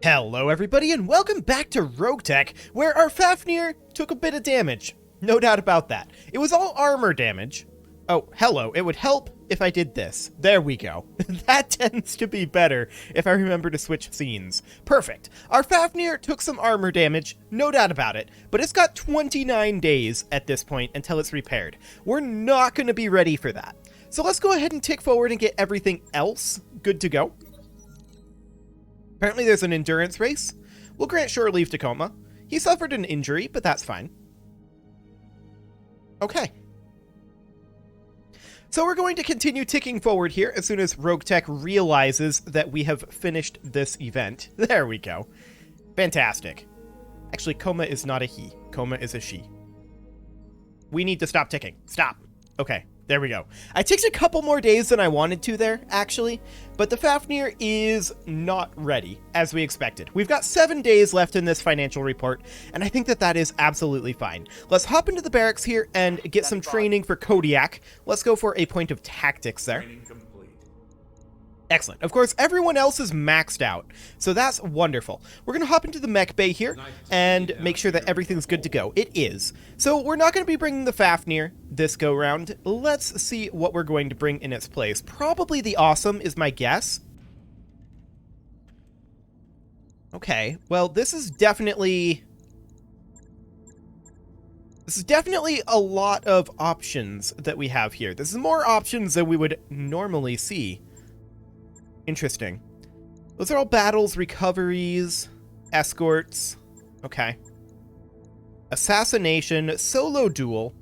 Hello everybody and welcome back to RogueTech, where our Fafnir took a bit of damage. No doubt about that. It was all armor damage. Oh, hello, it would help if I did this. There we go. That tends to be better if I remember to switch scenes. Perfect. Our Fafnir took some armor damage, no doubt about it, but it's got 29 days at this point until it's repaired. We're not going to be ready for that. So let's go ahead and tick forward and get everything else good to go. Apparently there's an endurance race. We'll grant shore leave to Coma. He suffered an injury, but that's fine. Okay. So we're going to continue ticking forward here as soon as RogueTech realizes that we have finished this event. There we go. Fantastic. Actually, Coma is not a he. Coma is a she. We need to stop ticking. Stop. Okay. There we go. I ticked a couple more days than I wanted to there, actually, but the Fafnir is not ready, as we expected. We've got 7 days left in this financial report, and I think that that is absolutely fine. Let's hop into the barracks here and get some training for Kodiak. Let's go for a point of tactics there. Excellent. Of course, everyone else is maxed out, so that's wonderful. We're going to hop into the mech bay here and make sure that everything's good to go. It is. So we're not going to be bringing the Fafnir this go-round. Let's see what we're going to bring in its place. Probably the Awesome is my guess. Okay, well, this is definitely a lot of options that we have here. This is more options than we would normally see. Interesting. Those are all battles, recoveries, escorts. Okay. Assassination, solo duel,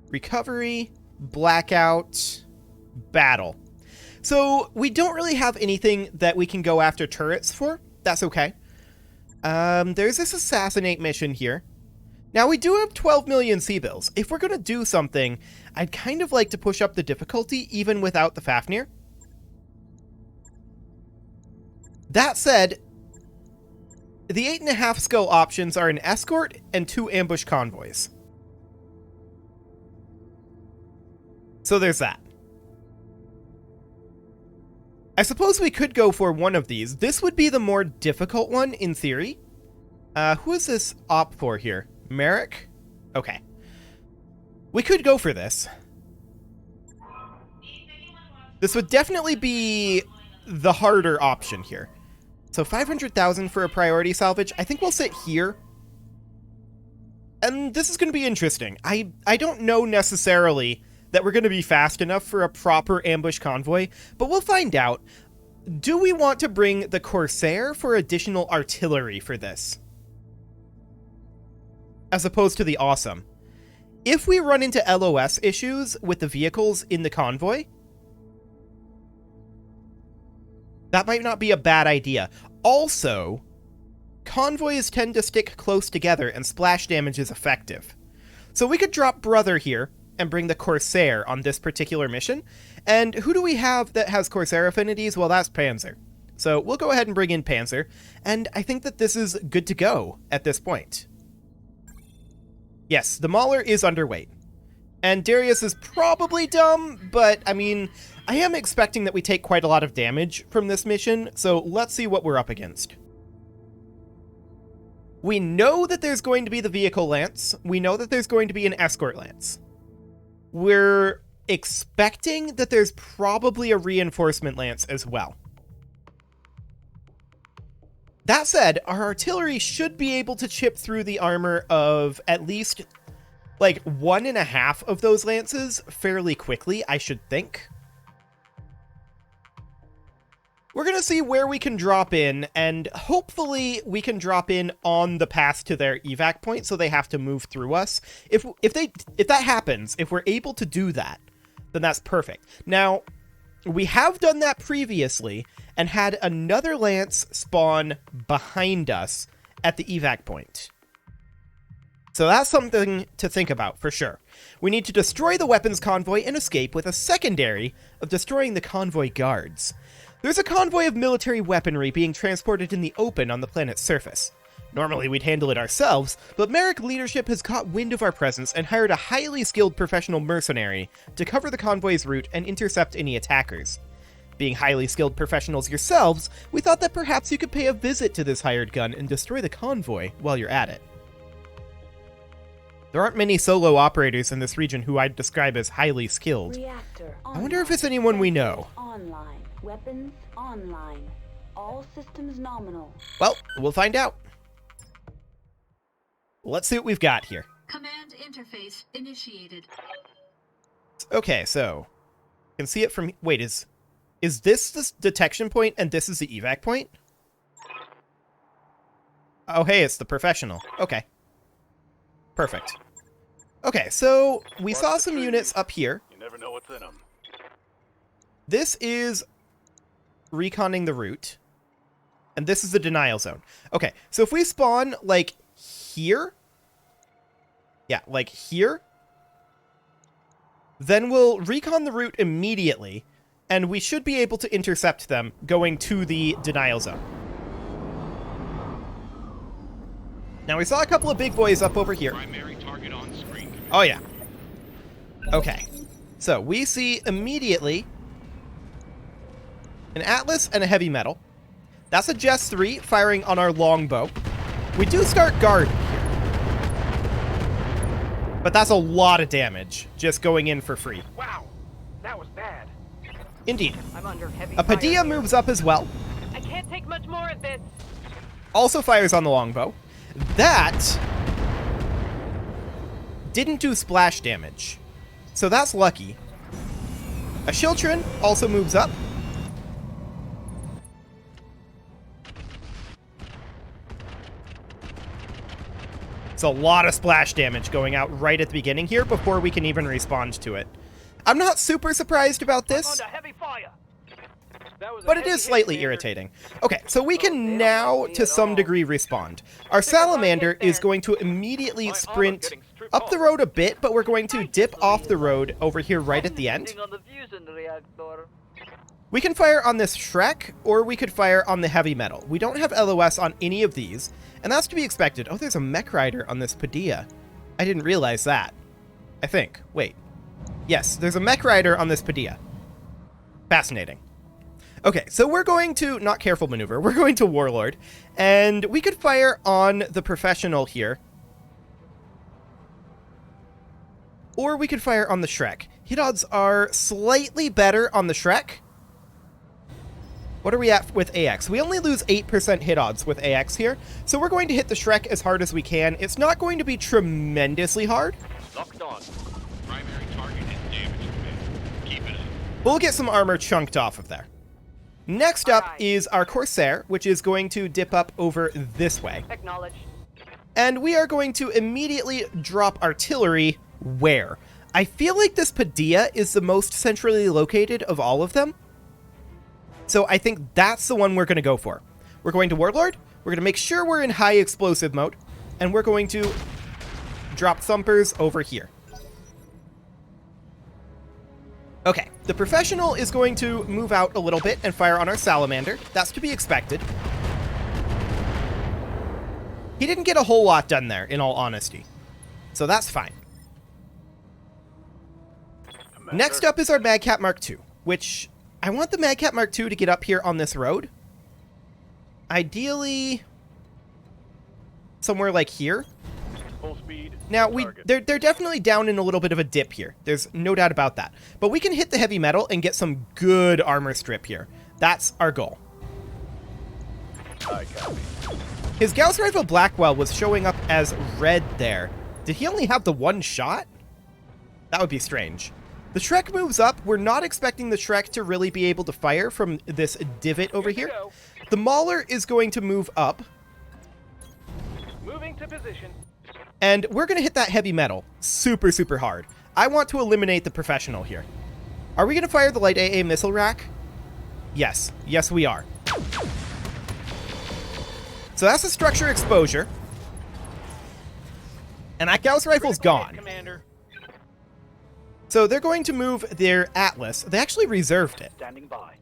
recovery, blackout, battle. So we don't really have anything that we can go after turrets for. That's okay. There's this assassinate mission here. Now we do have 12 million C-bills. If we're going to do something, I'd kind of like to push up the difficulty even without the Fafnir. That said, the 8.5 skill options are an escort and 2 ambush convoys. So there's that. I suppose we could go for one of these. This would be the more difficult one in theory. Who is this op for here? Merrick? Okay. We could go for this. This would definitely be the harder option here. So 500,000 for a priority salvage. I think we'll sit here. And this is going to be interesting. I don't know necessarily that we're going to be fast enough for a proper ambush convoy, but we'll find out. Do we want to bring the Corsair for additional artillery for this? As opposed to the Awesome. If we run into LOS issues with the vehicles in the convoy, that might not be a bad idea. Also, convoys tend to stick close together and splash damage is effective. So we could drop Brother here and bring the Corsair on this particular mission. And who do we have that has Corsair affinities? Well, that's Panzer. So we'll go ahead and bring in Panzer. And I think that this is good to go at this point. Yes, the Mauler is underweight. And Darius is probably dumb, but I mean, I am expecting that we take quite a lot of damage from this mission, so let's see what we're up against. We know that there's going to be the Vehicle Lance. We know that there's going to be an Escort Lance. We're expecting that there's probably a Reinforcement Lance as well. That said, our artillery should be able to chip through the armor of at least like 1.5 of those lances fairly quickly, I should think. We're going to see where we can drop in, and hopefully we can drop in on the path to their evac point, so they have to move through us. If that happens, if we're able to do that, then that's perfect. Now, we have done that previously, and had another lance spawn behind us at the evac point. So that's something to think about, for sure. We need to destroy the weapons convoy and escape with a secondary of destroying the convoy guards. There's a convoy of military weaponry being transported in the open on the planet's surface. Normally we'd handle it ourselves, but Merrick leadership has caught wind of our presence and hired a highly skilled professional mercenary to cover the convoy's route and intercept any attackers. Being highly skilled professionals yourselves, we thought that perhaps you could pay a visit to this hired gun and destroy the convoy while you're at it. There aren't many solo operators in this region who I'd describe as highly skilled. I wonder if it's anyone we know. Online. Weapons online. All systems nominal. Well, we'll find out. Let's see what we've got here. Command interface initiated. Okay, so you can see it from. Wait, is this the detection point and this is the evac point? Oh, hey, it's the professional. Okay. Perfect. Okay, so we saw some units up here. You never know what's in them. This is reconning the route, and this is the denial zone. Okay, so if we spawn, like, here, yeah, like here, then we'll recon the route immediately, and we should be able to intercept them going to the denial zone. Now, we saw a couple of big boys up over here. Primary target on screen. Oh, yeah. Okay. So, we see immediately an Atlas and a heavy metal. That's a Jess 3 firing on our longbow. We do start guard here. But that's a lot of damage just going in for free. Wow, that was bad. Indeed. I'm under heavy A Padilla fire here. moves up as well. I can't take much more of this. Also fires on the longbow. That didn't do splash damage, so that's lucky. A Shiltrin also moves up. It's a lot of splash damage going out right at the beginning here before we can even respond to it. I'm not super surprised about this, Under heavy fire. That was a but it heavy is hit, slightly Commander. irritating. Okay, so we can now, to some degree, respond. Our Salamander is going to immediately sprint up the road a bit, but we're going to dip off the road over here right at the end. On the fusion reactor. We can fire on this Shrek, or we could fire on the heavy metal. We don't have LOS on any of these, and that's to be expected. Oh, there's a mech rider on this Padilla. I didn't realize that. I think. Wait. Yes, there's a mech rider on this Padilla. Fascinating. Okay, so we're going to, not careful maneuver, we're going to Warlord, and we could fire on the professional here. Or we could fire on the Shrek. Hit odds are slightly better on the Shrek. What are we at with AX? We only lose 8% hit odds with AX here, so we're going to hit the Shrek as hard as we can. It's not going to be tremendously hard. Locked on. Primary target is damaged. Keep it up. We'll get some armor chunked off of there. Next up is our Corsair, which is going to dip up over this way. Acknowledge. And we are going to immediately drop artillery where? I feel like this Padilla is the most centrally located of all of them. So I think that's the one we're going to go for. We're going to Warlord, we're going to make sure we're in high explosive mode, and we're going to drop thumpers over here. Okay, the professional is going to move out a little bit and fire on our Salamander. That's to be expected. He didn't get a whole lot done there, in all honesty. So that's fine. Commander. Next up is our Madcat Mark II, which I want the Madcat Mark II to get up here on this road. Ideally, somewhere like here. Full speed. Now, Target. they're definitely down in a little bit of a dip here. There's no doubt about that. But we can hit the heavy metal and get some good armor strip here. That's our goal. I copy. His Gauss Rifle Blackwell was showing up as red there. Did he only have the one shot? That would be strange. The Shrek moves up. We're not expecting the Shrek to really be able to fire from this divot over here. The Mauler is going to move up. Moving to position. And we're going to hit that heavy metal super, super hard. I want to eliminate the professional here. Are we going to fire the light AA missile rack? Yes. Yes, we are. So that's a structure exposure. And that Gauss rifle's gone. Commander. So they're going to move their Atlas. They actually reserved it. Standing by.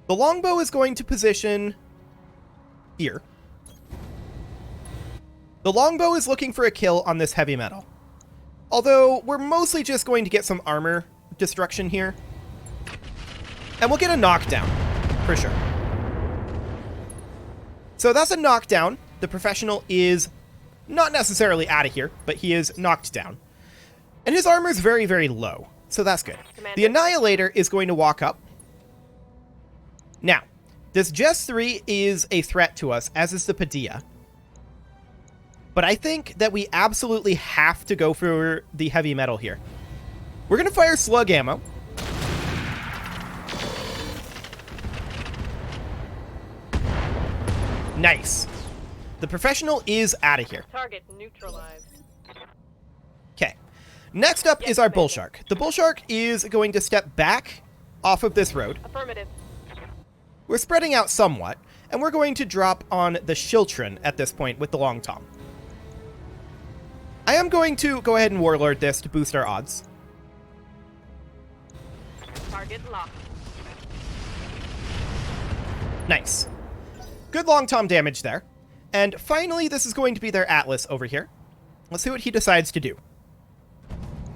The longbow is going to position here. The longbow is looking for a kill on this heavy metal. Although, we're mostly just going to get some armor destruction here. And we'll get a knockdown, for sure. So that's a knockdown. The professional is not necessarily out of here, but he is knocked down. And his armor is very, very low, so that's good. Commander. The Annihilator is going to walk up. Now, this Jess 3 is a threat to us, as is the Padilla. But I think that we absolutely have to go for the heavy metal here. We're going to fire slug ammo. Nice. The professional is out of here. Target neutralized. Okay. Next up is our bull shark. The bull shark is going to step back off of this road. Affirmative. We're spreading out somewhat, and we're going to drop on the Shiltron at this point with the long tom. I am going to go ahead and warlord this to boost our odds. Target locked. Nice. Good long tom damage there. And finally, this is going to be their Atlas over here. Let's see what he decides to do.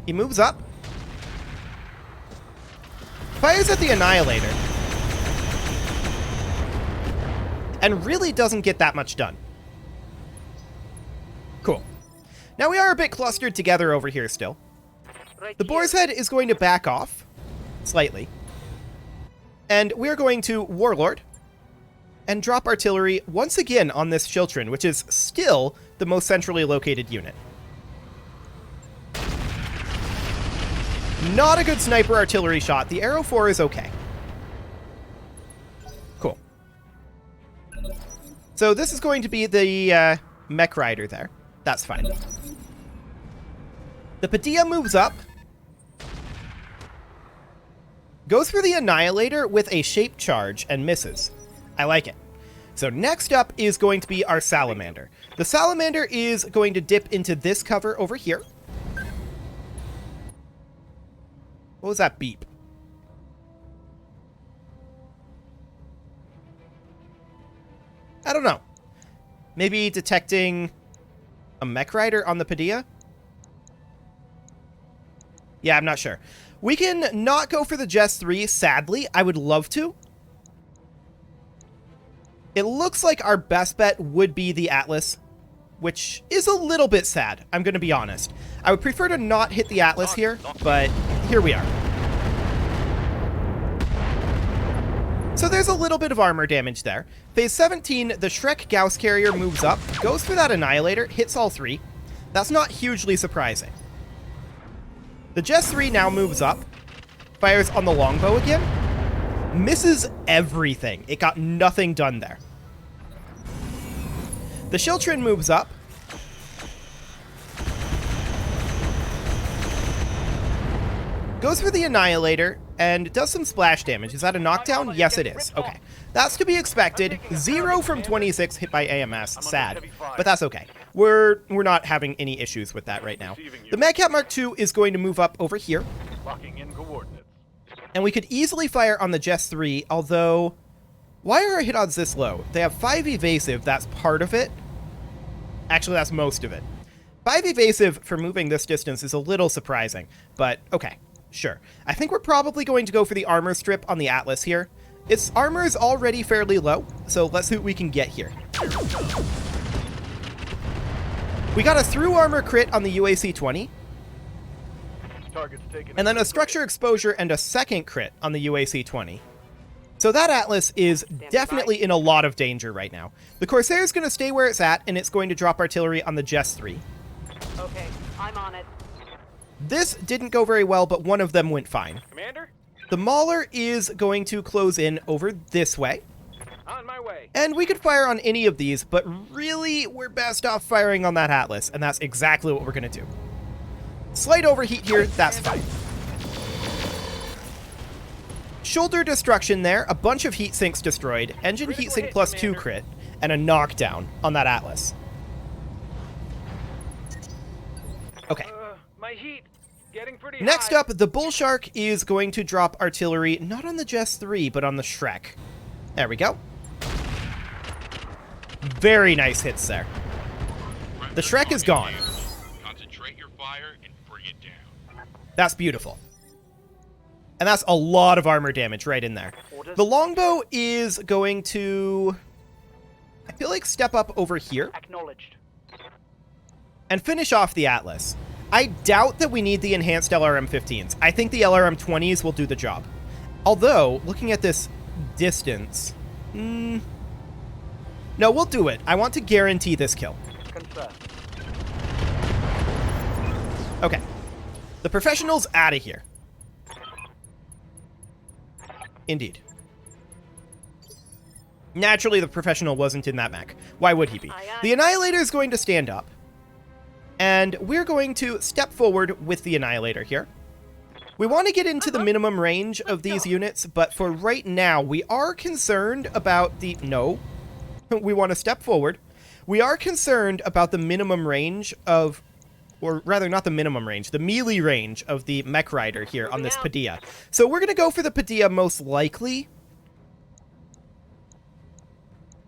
He moves up. Fires at the Annihilator. And really doesn't get that much done. Cool. Now we are a bit clustered together over here still. Right The Boar's Head is going to back off slightly. And we're going to Warlord and drop artillery once again on this Shiltron, which is still the most centrally located unit. Not a good sniper artillery shot. The Arrow 4 is okay. Cool. So this is going to be the mech rider there. That's fine. The Padilla moves up. Goes for the Annihilator with a shape charge and misses. I like it. So next up is going to be our Salamander. The Salamander is going to dip into this cover over here. What was that beep? I don't know. Maybe detecting a mech rider on the Padilla? Yeah, I'm not sure. We can not go for the Jess 3, sadly. I would love to. It looks like our best bet would be the Atlas, which is a little bit sad, I'm going to be honest. I would prefer to not hit the Atlas here, but here we are. So there's a little bit of armor damage there. Phase 17, the Shrek Gauss Carrier moves up, goes for that Annihilator, hits all three. That's not hugely surprising. The Jess 3 now moves up, fires on the longbow again, misses everything. It got nothing done there. The Shiltron moves up. Goes for the Annihilator and does some splash damage. Is that a knockdown? Yes, it is. Okay. That's to be expected. 0 from 26 hit by AMS. Sad. But that's okay. We're not having any issues with that right now. The Madcat Mark II is going to move up over here. Locking in coordinates. And we could easily fire on the Jess 3, although... Why are our hit odds this low? They have 5 evasive, that's part of it. Actually, that's most of it. 5 evasive for moving this distance is a little surprising, but okay, sure. I think we're probably going to go for the armor strip on the Atlas here. Its armor is already fairly low, so let's see what we can get here. We got a through armor crit on the UAC-20. And then a structure exposure and a second crit on the UAC-20. So that Atlas is definitely in a lot of danger right now. The Corsair is going to stay where it's at, and it's going to drop artillery on the Jess 3. Okay, I'm on it. This didn't go very well, but one of them went fine. Commander? The Mauler is going to close in over this way. On my way. And we could fire on any of these, but really, we're best off firing on that Atlas, and that's exactly what we're going to do. Slight overheat here, that's fine. Shoulder destruction there, a bunch of heat sinks destroyed, engine heat sink plus 2 crit, and a knockdown on that Atlas. Okay. My heat getting pretty Next high. up, the Bull Shark is going to drop artillery, not on the Jess 3, but on the Shrek. There we go. Very nice hits there. The Shrek is gone. Concentrate your fire and bring it down. That's beautiful. And that's a lot of armor damage right in there. Orders. The longbow is going to, I feel like, step up over here Acknowledged. and finish off the Atlas. I doubt that we need the enhanced LRM-15s. I think the LRM-20s will do the job. Although, looking at this distance... no, we'll do it. I want to guarantee this kill. Confirmed. Okay. The professional's out of here. Indeed. Naturally, the professional wasn't in that mech. Why would he be? Aye, aye. The Annihilator is going to stand up. And we're going to step forward with the Annihilator here. We want to get into the minimum range of these units, but for right now, we are concerned about the... No. We want to step forward. We are concerned about the minimum range of... Or rather, not the minimum range, the melee range of the Mech Rider here on this Padilla. So we're going to go for the Padilla most likely.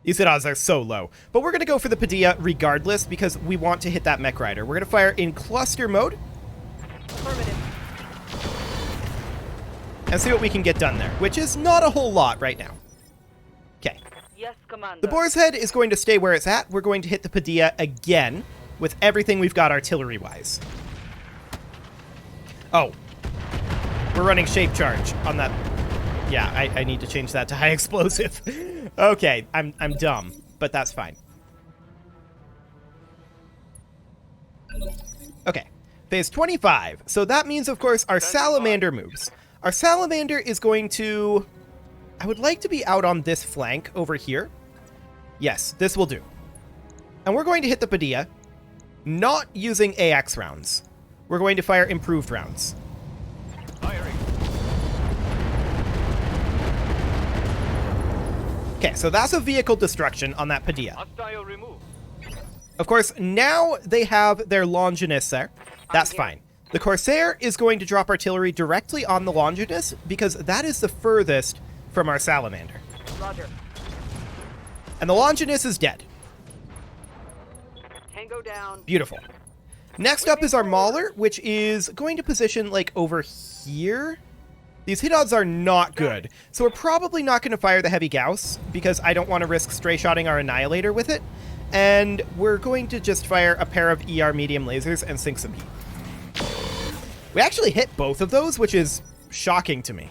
These hit odds are so low. But we're going to go for the Padilla regardless because we want to hit that Mech Rider. We're going to fire in cluster mode. Affirmative. And see what we can get done there, which is not a whole lot right now. Okay. Yes, Commander. The Boar's Head is going to stay where it's at. We're going to hit the Padilla again with everything we've got artillery-wise. Oh. We're running Shape Charge on that. Yeah, I need to change that to high explosive. Okay, I'm dumb, but that's fine. Okay, phase 25. So that means, of course, our Salamander moves. Our Salamander is going to... I would like to be out on this flank over here. Yes, this will do. And we're going to hit the Padilla, not using AX rounds. We're going to fire improved rounds. Firing. Okay, so that's a vehicle destruction on that Padilla. Hostile removed. Of course, now they have their Longinus there. That's fine. The Corsair is going to drop artillery directly on the Longinus because that is the furthest from our Salamander. Roger. And the Longinus is dead. Tango down. Beautiful. Next up is our Mauler, which is going to position, like, over here. These hit odds are not good, so we're probably not going to fire the Heavy Gauss, because I don't want to risk stray-shotting our Annihilator with it. And we're going to just fire a pair of ER medium lasers and sink some heat. We actually hit both of those, which is shocking to me.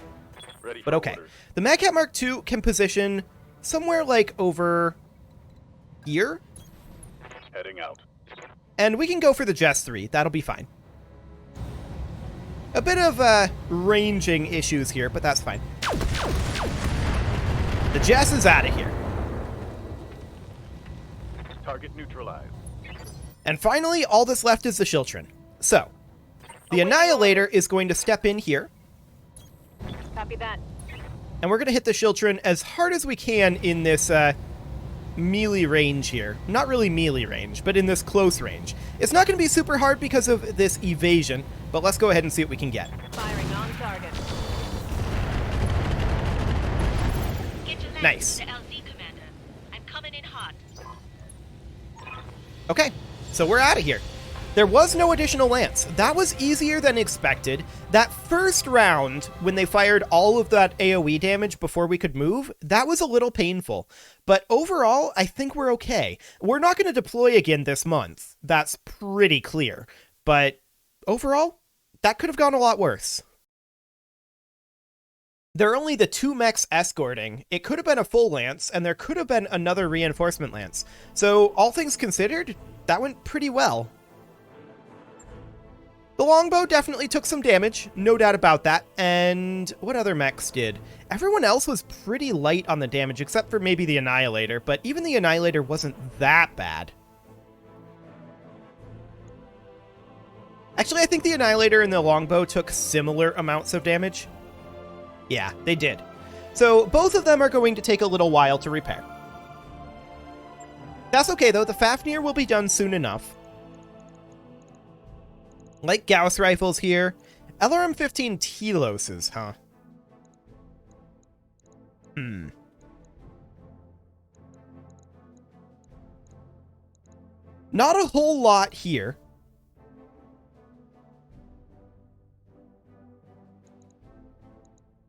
Ready But for okay. orders. The Magcat Mark II can position somewhere, like, over here. Heading out. And we can go for the Jess 3. That'll be fine. A bit of ranging issues here, but that's fine. The Jess is out of here. Target neutralized. And finally, all that's left is the Shiltron. So, the Annihilator is going to step in here, Copy that. and we're going to hit the Shiltron as hard as we can in this melee range here. Not really melee range, but in this close range. It's not going to be super hard because of this evasion, but let's go ahead and see what we can get. Firing on target. Get your Nice. to LZ, Commander. I'm coming in hot. Okay, so we're out of here. There was no additional lance. That was easier than expected. That first round, when they fired all of that AoE damage before we could move, that was a little painful. But overall, I think we're okay. We're not going to deploy again this month. That's pretty clear. But overall, that could have gone a lot worse. There are only the 2 mechs escorting. It could have been a full lance, and there could have been another reinforcement lance. So, all things considered, that went pretty well. The longbow definitely took some damage, no doubt about that. And what other mechs did? Everyone else was pretty light on the damage, except for maybe the Annihilator, but even the Annihilator wasn't that bad. Actually, I think the Annihilator and the longbow took similar amounts of damage. Yeah, they did. So both of them are going to take a little while to repair. That's okay, though. The Fafnir will be done soon enough. Like Gauss rifles here. LRM-15 Teloses, huh? Not a whole lot here.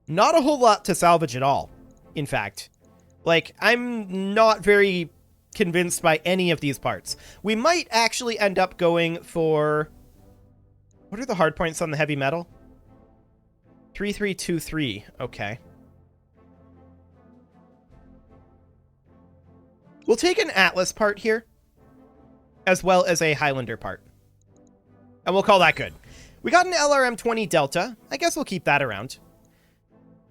Not a whole lot to salvage at all, in fact. Like, I'm not very convinced by any of these parts. We might actually end up going for... What are the hard points on the heavy metal? 3323. Okay. We'll take an Atlas part here, as well as a Highlander part. And we'll call that good. We got an LRM-20 Delta. I guess we'll keep that around.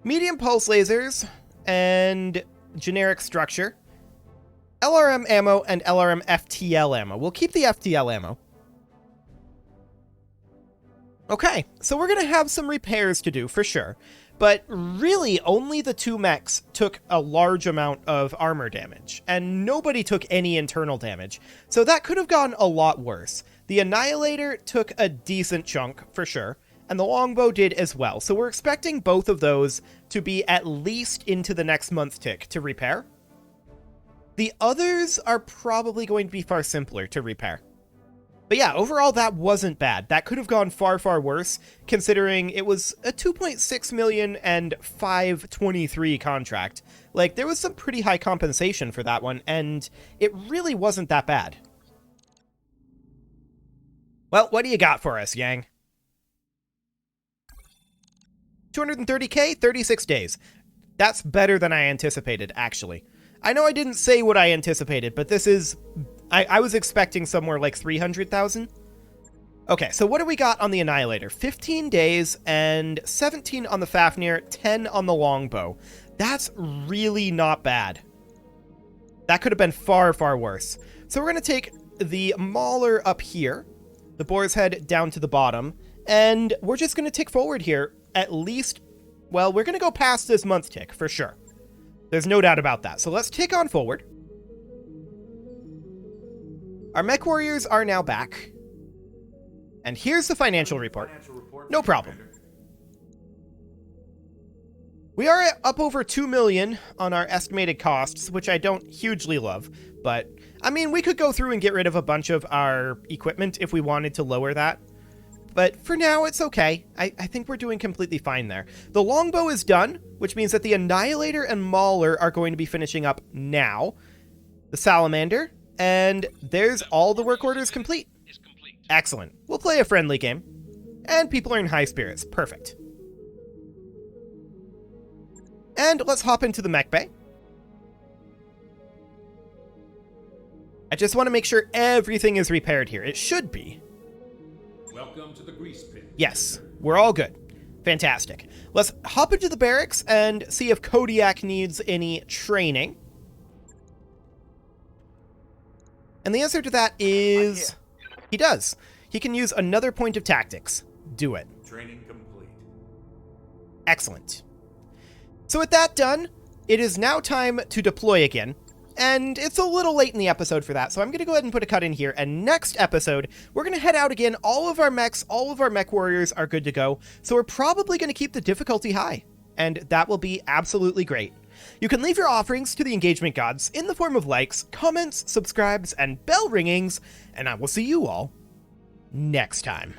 Medium pulse lasers and generic structure. LRM ammo and LRM FTL ammo. We'll keep the FTL ammo. Okay, so we're going to have some repairs to do for sure. But really, only the 2 mechs took a large amount of armor damage, and nobody took any internal damage. So that could have gone a lot worse. The Annihilator took a decent chunk, for sure, and the Longbow did as well. So we're expecting both of those to be at least into the next month tick to repair. The others are probably going to be far simpler to repair. But yeah, overall, that wasn't bad. That could have gone far, far worse, considering it was a 2.6 million and 523 contract. Like, there was some pretty high compensation for that one, and it really wasn't that bad. Well, what do you got for us, Yang? 230k, 36 days. That's better than I anticipated, actually. I know I didn't say what I anticipated, but this is... I was expecting somewhere like 300,000. Okay, so what do we got on the Annihilator? 15 days and 17 on the Fafnir, 10 on the Longbow. That's really not bad. That could have been far, far worse. So we're going to take the Mauler up here, the Boar's Head down to the bottom, and we're just going to tick forward here at least... Well, we're going to go past this month tick, for sure. There's no doubt about that. So let's tick on forward. Our mech warriors are now back. And here's the financial report. No problem. We are up over 2 million on our estimated costs, which I don't hugely love. But, I mean, we could go through and get rid of a bunch of our equipment if we wanted to lower that. But for now, it's okay. I think we're doing completely fine there. The Longbow is done, which means that the Annihilator and Mauler are going to be finishing up now. The Salamander... And there's all the work orders complete. Excellent. We'll play a friendly game. And people are in high spirits. Perfect. And let's hop into the mech bay. I just want to make sure everything is repaired here. It should be. Welcome to the grease pit. Yes, we're all good. Fantastic. Let's hop into the barracks and see if Kodiak needs any training. And the answer to that is... He does. He can use another point of tactics. Do it. Training complete. Excellent. So with that done, it is now time to deploy again. And it's a little late in the episode for that, so I'm going to go ahead and put a cut in here. And next episode, we're going to head out again. All of our mechs, all of our mech warriors are good to go. So we're probably going to keep the difficulty high. And that will be absolutely great. You can leave your offerings to the engagement gods in the form of likes, comments, subscribes, and bell ringings, and I will see you all next time.